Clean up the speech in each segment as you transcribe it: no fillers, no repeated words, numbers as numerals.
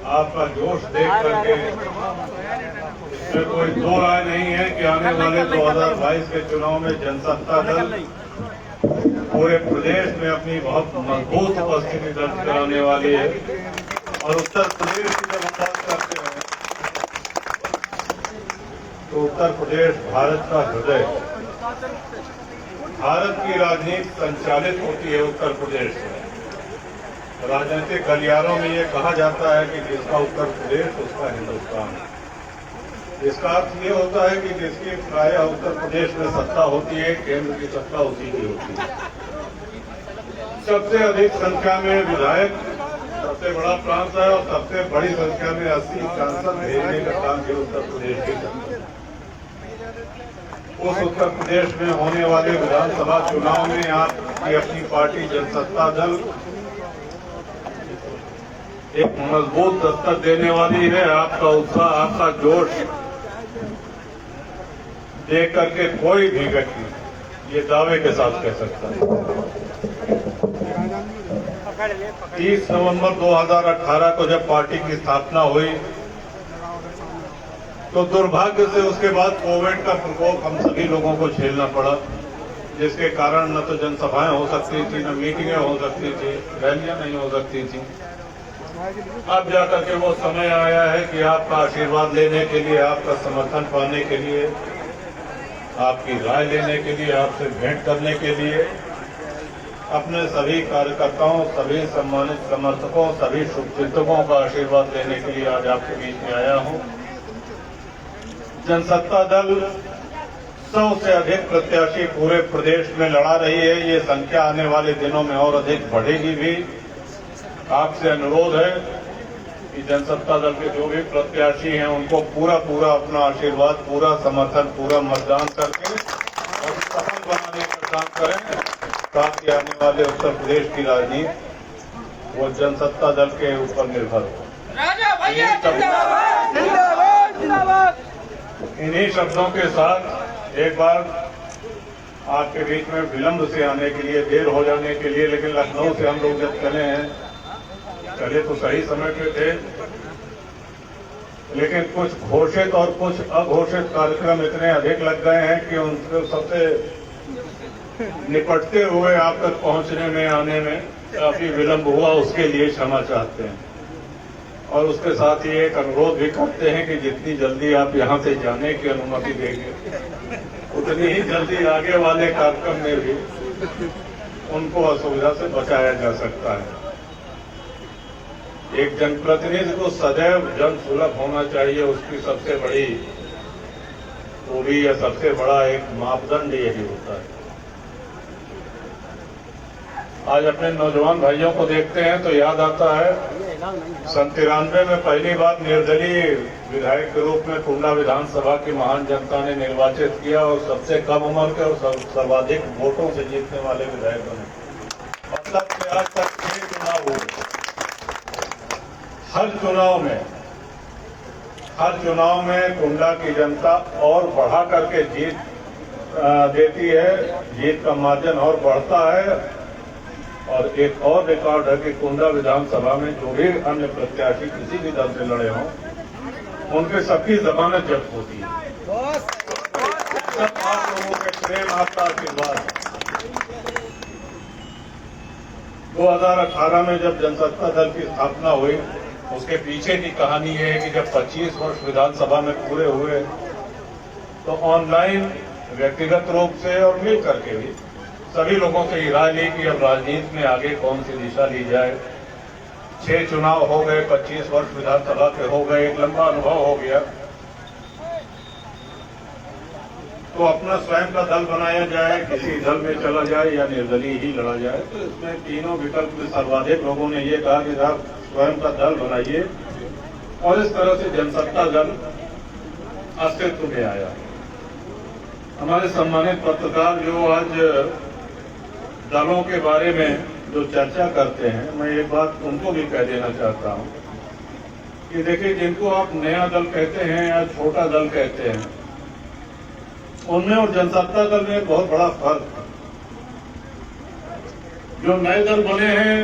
आपका जोश देख करके इसमें कोई दो राय नहीं है कि आने वाले 2022 के चुनाव में जनसत्ता दल पूरे प्रदेश में अपनी बहुत मजबूत उपस्थिति दर्ज कराने वाली है। और उत्तर प्रदेश की जब हम बात करते हैं तो उत्तर प्रदेश भारत का हृदय, भारत की राजनीति संचालित होती है उत्तर प्रदेश से। राजनीतिक गलियारों में ये कहा जाता है कि जिसका उत्तर प्रदेश उसका हिंदुस्तान। इसका अर्थ ये होता है कि जिसकी प्रायः उत्तर प्रदेश में सत्ता होती है, केंद्र की सत्ता उसी की होती है। सबसे अधिक संख्या में विधायक सबसे बड़ा प्रांत है और सबसे बड़ी संख्या में 80 सांसद भेजने का काम भी उत्तर प्रदेश की करता है। उस उत्तर प्रदेश में होने वाले विधानसभा चुनाव में आपकी अपनी पार्टी जनसत्ता दल एक मजबूत दस्तक देने वाली है। आपका उत्साह, आपका जोश देख करके कोई भी व्यक्ति ये दावे के साथ कह सकता है। 30 नवंबर 2018 को जब पार्टी की स्थापना हुई तो दुर्भाग्य से उसके बाद कोविड का प्रकोप हम सभी लोगों को झेलना पड़ा, जिसके कारण न तो जनसभाएं हो सकती थी, न मीटिंगें हो सकती थी, रैलियां नहीं हो सकती थी। अब जाकर के वो समय आया है कि आपका आशीर्वाद लेने के लिए, आपका समर्थन पाने के लिए, आपकी राय लेने के लिए, आपसे भेंट करने के लिए अपने सभी कार्यकर्ताओं, सभी सम्मानित समर्थकों, सभी शुभचिंतकों का आशीर्वाद लेने के लिए आज आपके बीच में आया हूं। जनसत्ता दल 100 से अधिक प्रत्याशी पूरे प्रदेश में लड़ा रही है। ये संख्या आने वाले दिनों में और अधिक बढ़ेगी भी। आपसे अनुरोध है कि जनसत्ता दल के जो भी प्रत्याशी हैं उनको पूरा अपना आशीर्वाद, पूरा समर्थन, पूरा मतदान करके और सफल बनाने का काम करें, ताकि आने वाले उत्तर प्रदेश की राजनीति वो जनसत्ता दल के ऊपर निर्भर हो। इन्हीं शब्दों के साथ एक बार आपके बीच में विलंब से आने के लिए, देर हो जाने के लिए, लेकिन लखनऊ से हम लोग जब चले हैं, चले तो सही समय पे थे, लेकिन कुछ घोषित और कुछ अघोषित कार्यक्रम इतने अधिक लग गए हैं कि उनसे सबसे निपटते हुए आप तक पहुंचने में, आने में काफी विलंब हुआ। उसके लिए क्षमा चाहते हैं और उसके साथ ही एक अनुरोध भी करते हैं कि जितनी जल्दी आप यहां से जाने की अनुमति देंगे, उतनी ही जल्दी आगे वाले कार्यक्रम में भी उनको असुविधा से बचाया जा सकता है। एक जनप्रतिनिधि को सदैव जन सुलभ होना चाहिए, उसकी सबसे बड़ी खूबी या सबसे बड़ा एक मापदंड यही होता है। आज अपने नौजवान भाइयों को देखते हैं तो याद आता है 93 में पहली बार निर्दलीय विधायक के रूप में कुंडा विधानसभा की महान जनता ने निर्वाचित किया और सबसे कम उम्र के और सर्वाधिक वोटों से जीतने वाले विधायक बने। मतलब कि आज तक 6 चुनाव हुए। हर चुनाव में कुंडा की जनता और बढ़ा करके जीत देती है, जीत का मार्जिन और बढ़ता है। और एक और रिकॉर्ड है कि कुंडा विधानसभा में जो भी अन्य प्रत्याशी किसी भी दल से लड़े हों, उनके सबकी जमानत जब्त होती है। सब आप लोगों के प्रेम, आपका आशीर्वाद। 2018 में जब जनसत्ता दल की स्थापना हुई, उसके पीछे की कहानी ये है कि जब 25 वर्ष विधानसभा में पूरे हुए तो ऑनलाइन, व्यक्तिगत रूप से और मिल करके भी सभी लोगों से ये राय ली कि अब राजनीति में आगे कौन सी दिशा ली जाए। 6 चुनाव हो गए, 25 वर्ष विधानसभा के हो गए, एक लंबा अनुभव हो गया, तो अपना स्वयं का दल बनाया जाए, किसी दल में चला जाए या निर्दलीय ही लड़ा जाए। तो इसमें तीनों विकल्प में सर्वाधिक लोगों ने ये कहा कि आप स्वयं का दल बनाइए, और इस तरह से जनसत्ता दल अस्तित्व में आया। हमारे सम्मानित पत्रकार जो आज दलों के बारे में जो चर्चा करते हैं, मैं एक बात उनको भी कह देना चाहता हूं कि देखिए, जिनको आप नया दल कहते हैं या छोटा दल कहते हैं, उनमें और जनसत्ता दल में बहुत बड़ा फर्क है। जो नए दल बने हैं,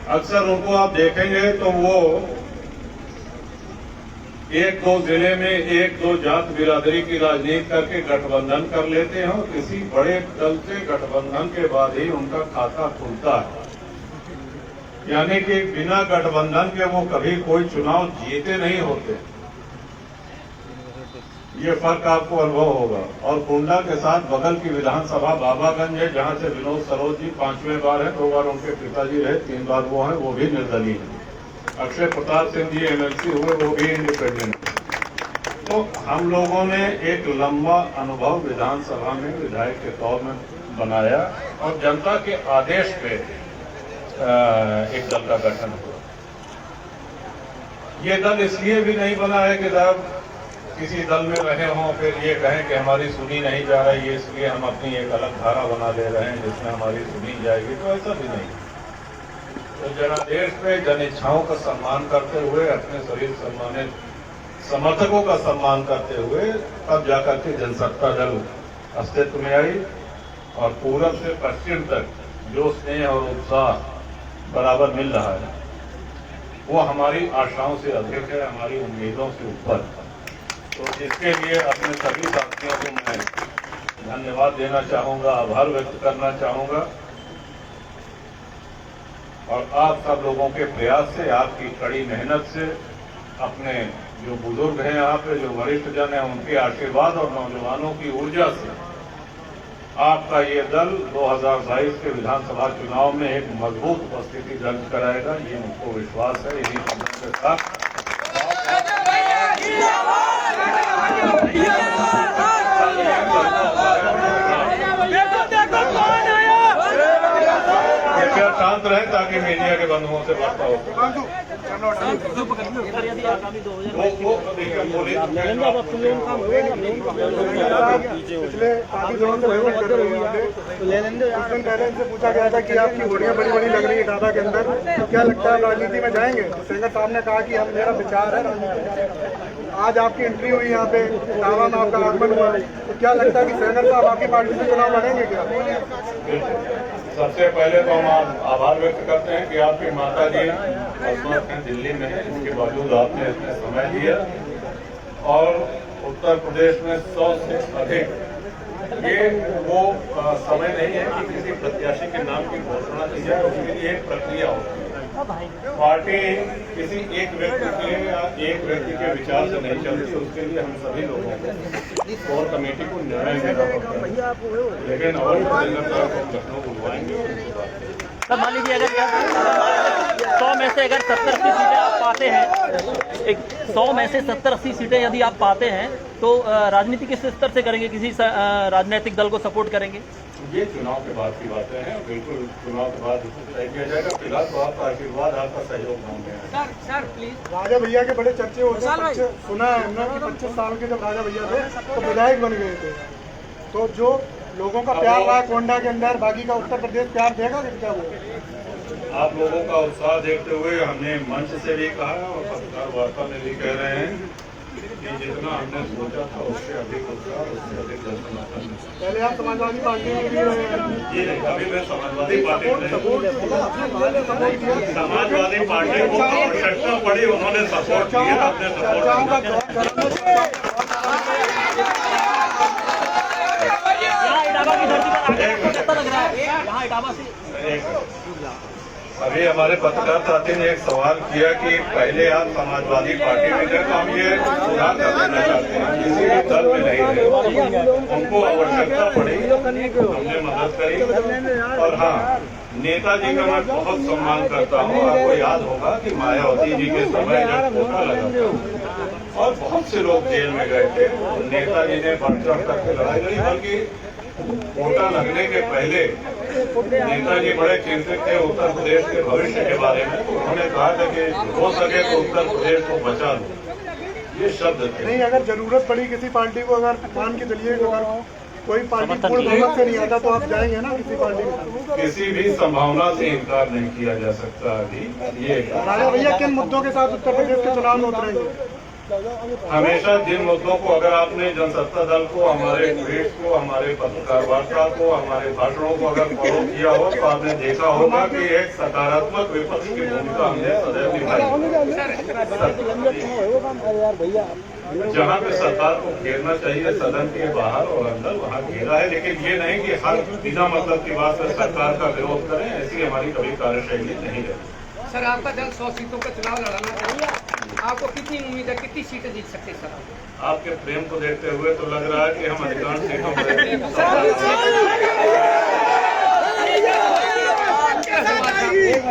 अक्सर उनको आप देखेंगे तो वो एक दो जिले में एक दो जात बिरादरी की राजनीति करके गठबंधन कर लेते हो, किसी बड़े दल से गठबंधन के बाद ही उनका खाता खुलता है। यानी कि बिना गठबंधन के वो कभी कोई चुनाव जीते नहीं होते। ये फर्क आपको अनुभव होगा। और कुंडा के साथ बगल की विधानसभा बाबागंज है, जहां से विनोद सरोज जी 5वें बार है, 2 बार उनके पिताजी रहे, 3 बार वो हैं, वो भी निर्दलीय है। अक्षय प्रताप सिंह जी एमएलसी हुए, वो भी इंडिपेंडेंट। तो हम लोगों ने एक लंबा अनुभव विधानसभा में विधायक के तौर में बनाया और जनता के आदेश पे एक दल का गठन हुआ। ये दल इसलिए भी नहीं बना है कि साहब किसी दल में रहे हों फिर ये कहें कि हमारी सुनी नहीं जा रही है, इसलिए हम अपनी एक अलग धारा बना ले रहे हैं जिसमें हमारी सुनी जाएगी, तो ऐसा भी नहीं। तो जनादेश पे जन इच्छाओं का सम्मान करते हुए, अपने शरीर सम्मानित समर्थकों का सम्मान करते हुए तब जाकर के जनसत्ता दल अस्तित्व में आई। और पूरब से पश्चिम तक जो स्नेह और उत्साह बराबर मिल रहा है वो हमारी आशाओं से अधिक है, हमारी उम्मीदों से ऊपर। तो इसके लिए अपने सभी साथियों को मैं धन्यवाद देना चाहूंगा, आभार व्यक्त करना चाहूंगा। और आप सब लोगों के प्रयास से, आपकी कड़ी मेहनत से, अपने जो बुजुर्ग हैं यहाँ पे, जो वरिष्ठ जन हैं, उनके आशीर्वाद और नौजवानों की ऊर्जा से आपका ये दल 2022 के विधानसभा चुनाव में एक मजबूत उपस्थिति दर्ज कराएगा, ये मुझको विश्वास है। इन्हीं शब्दों के साथ शांत रहे ताकि मीडिया के बंधुओं से वार्ता हो। पहले इनसे पूछा गया था कि आपकी घोड़ियाँ बड़ी बड़ी लग रही है डाबा के अंदर, तो क्या लगता है राजनीति में जाएंगे? तो सेंगर साहब ने कहा कि हम मेरा विचार है राजनीति। आज आपकी एंट्री हुई यहाँ पे, डाबा में आपका आगमन हुआ, तो क्या लगता है कि सेंगर साहब आपकी पार्टी से चुनाव लड़ेंगे क्या? सबसे पहले तो हम आभार व्यक्त करते हैं कि आपकी माता जी दिल्ली में है, इसके बावजूद आपने इतने समय दिया। और उत्तर प्रदेश में 100 से अधिक, ये वो समय नहीं है कि किसी प्रत्याशी के नाम की घोषणा की जाए, उसके लिए एक प्रक्रिया होती है। पार्टी किसी एक व्यक्ति के या एक व्यक्ति के विचार से नहीं चलती, उसके लिए हम सभी लोगों को कोर कमेटी को निर्णय लेना पड़ता है। लेकिन और लखनऊ बुलवाएंगे। सर मान लीजिए अगर 100 में से अगर 70-80 सीटें आप पाते हैं, 100 में से 70-80 सीटें यदि आप पाते हैं तो राजनीति किस स्तर से करेंगे? किसी राजनीतिक दल को सपोर्ट करेंगे? ये चुनाव के बाद की बातें हैं, बिल्कुल चुनाव के बाद तय किया जाएगा। फिलहाल तो आपका आशीर्वाद, आपका सहयोग मांगे हैं। Sir please. राजा भैया के बड़े चर्चे होते हैं, सुना है हमने कि 25 साल के जब राजा भैया थे तो विधायक बन गए थे, तो जो लोगों का प्यार रहा कोंडा के अंदर, बाकी का उत्तर प्रदेश प्यार देगा क्या? वो आप लोगों का उत्साह देखते हुए हमने मंच से भी कहा और पत्रकार वार्ता में भी कह रहे हैं कि जितना हमने सोचा था उससे अधिक उत्साह, उससे अधिक दर्शन। पहले आप समाजवादी पार्टी में भी रहे हैं? जी नहीं, अभी मैं समाजवादी पार्टी में समाजवादी पार्टी को आवश्यकता पड़ी, उन्होंने सपोर्ट किया, आपने सपोर्ट किया। इटावा की धरती पर कैसा लग रहा है यहाँ इटावा से? अभी हमारे पत्रकार साथी ने एक सवाल किया कि पहले आप समाजवादी पार्टी में थे, तो हम ये सुधार कर देना चाहते हैं, किसी भी दल में नहीं रहे, उनको आवश्यकता पड़ी, हमने मदद करी। और हाँ, नेताजी का मैं बहुत सम्मान करता हूँ। आपको याद होगा कि मायावती जी के समय जब कोटा लगा था और बहुत से लोग जेल में गए थे, नेताजी ने बढ़ चढ़ करके लड़ाई लड़ी। बल्कि कोटा लगने के पहले नेताजी बड़े चिंतित थे उत्तर प्रदेश के भविष्य के बारे में, तो उन्होंने कहा था कि हो सके तो उत्तर प्रदेश को बचा लो, ये शब्द थे। नहीं, अगर जरूरत पड़ी किसी पार्टी को, अगर मान के चलिए अगर कोई पार्टी पूर्ण बहुमत से नहीं आता तो आप जाएंगे ना किसी पार्टी में? किसी भी संभावना से इनकार नहीं किया जा सकता। अभी ये राजा भैया किन मुद्दों के साथ उत्तर प्रदेश के चुनाव में उतरेंगे? हमेशा जिन मुद्दों को अगर आपने जनसत्ता दल को, हमारे प्रेस को, हमारे पत्रकार वार्ता को, हमारे भाषणों को अगर फॉलो किया हो तो आपने देखा होगा कि एक सकारात्मक विपक्ष की भूमिका हमने सदैव निभाई। जहाँ पे सरकार को घेरना चाहिए सदन के बाहर और अंदर, वहाँ घेरा है, लेकिन ये नहीं कि हर बिना मतलब की बात पर सरकार का विरोध करें, ऐसी हमारी कभी कार्यशैली नहीं है। सर आपका दल 100 सीटों का चुनाव लड़ाना चाहिए, आपको कितनी उम्मीद है, कितनी सीटें जीत सकते हैं सर? आपके प्रेम को देखते हुए तो लग रहा है कि हम अधिकांश सीटों पर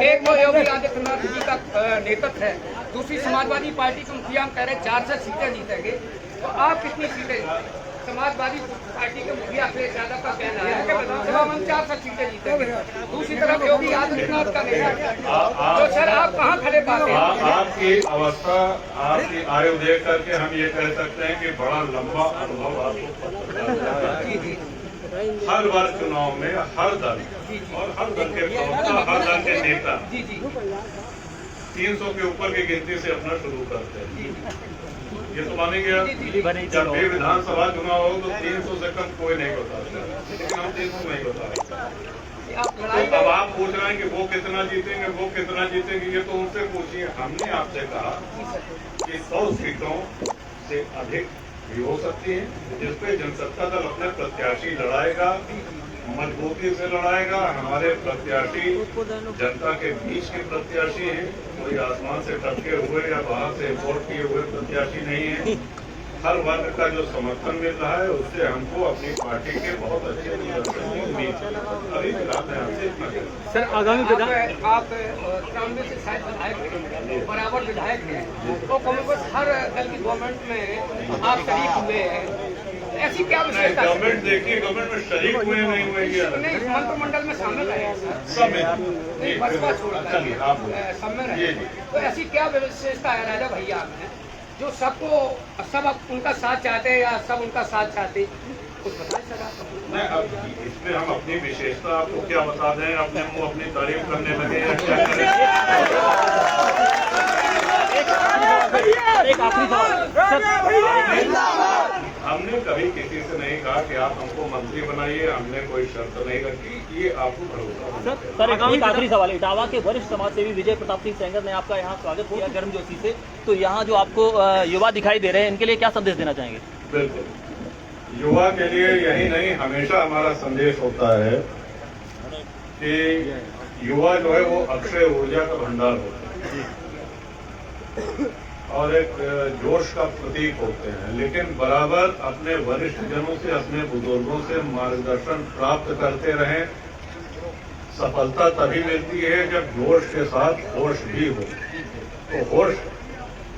एक तो योगी आदित्यनाथ जी का नेतृत्व है, दूसरी समाजवादी पार्टी के मुखिया हम कह रहे हैं 400 सीटें जीतेंगे, तो आप कितनी सीटें? समाजवादी पार्टी के मुखिया से ज्यादा का कहना है कि विधानसभा में 400 सीटें जीतेंगे, दूसरी तरफ योगी आदित्यनाथ का नेतृत्व, तो सर आप कहाँ खड़े पाते हैं? आपकी अवस्था, आपकी आयु देख करके हम ये कह सकते हैं कि बड़ा लंबा अनुभव आपको हर बार चुनाव में हर दल और हर दल के प्रवक्ता, हर दल के नेता 300 के ऊपर की गिनती से अपना शुरू करते हैं। ये तो मानेंगे जब भी विधानसभा चुनाव हो तो 300 से कम कोई नहीं होता, लेकिन हम 300 नहीं होता। तो अब आप पूछ रहे हैं कि वो कितना जीतेंगे, वो कितना जीतेंगे, ये तो उनसे पूछिए। हमने आपसे कहा कि 100 सीटों से अधिक भी हो सकती है, जिसपे जनसत्ता दल अपने प्रत्याशी लड़ाएगा, मजबूती से लड़ाएगा। हमारे प्रत्याशी जनता के बीच के प्रत्याशी हैं, कोई आसमान से टपके हुए या बाहर से वोट किए हुए प्रत्याशी नहीं है। हर वर्ग का जो समर्थन मिल रहा है उससे हमको अपनी पार्टी के बहुत अच्छे प्रदर्शन की उम्मीद है। अभी फिलहाल मैं आपसे इतना कहूँगा। सर आगामी आप 93 से शायद विधायक बराबर विधायक हैं, तो कांग्रेस हर दल की गवर्नमेंट में आप शरीक हुए हैं, ऐसी क्या विशेषता? गवर्नमेंट देखिए, गवर्नमेंट में शरीक हुए नहीं हुए, नहीं मंत्रिमंडल में शामिल है सब नहीं, बसपा छोड़कर सब में रहे, तो ऐसी क्या विशेषता है राजा भैया में जो सबको सब उनका साथ चाहते हैं या सब उनका साथ चाहते, कुछ बताएं सर आप? नहीं, अब इसमें हम अपनी विशेषता आपको क्या बता दें, अपने मुंह अपनी तारीफ करने लगे या क्या करें? एक आखिरी सवाल, हमने कभी किसी से नहीं कहा कि आप हमको मंत्री बनाइए, हमने कोई शर्त नहीं रखी, ये आपको भरोसा। सर एक आखिरी सवाल, इटावा के वरिष्ठ समाजसेवी विजय प्रताप सिंह सेंगर ने आपका यहाँ स्वागत किया गर्मजोशी से, तो यहाँ जो आपको युवा दिखाई दे रहे हैं, इनके लिए क्या संदेश देना चाहेंगे? बिल्कुल, युवा के लिए यही नहीं, हमेशा हमारा संदेश होता है कि युवा जो है वो अक्षय ऊर्जा का भंडार होता है और एक जोश का प्रतीक होते हैं, लेकिन बराबर अपने वरिष्ठ जनों से, अपने बुजुर्गों से मार्गदर्शन प्राप्त करते रहें। सफलता तभी मिलती है जब जोश के साथ होश भी हो, तो होश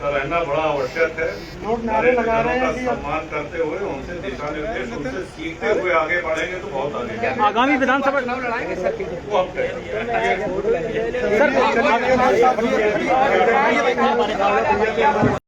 का रहना बड़ा आवश्यक है। लोग नारे लगा रहे हैं कि सम्मान करते हुए, उनसे दिशा निर्देश, उनसे सीखते हुए आगे बढ़ेंगे तो बहुत आगे। आगामी विधानसभा चुनाव लड़ाएंगे सर? वो अब कहेंगे। सर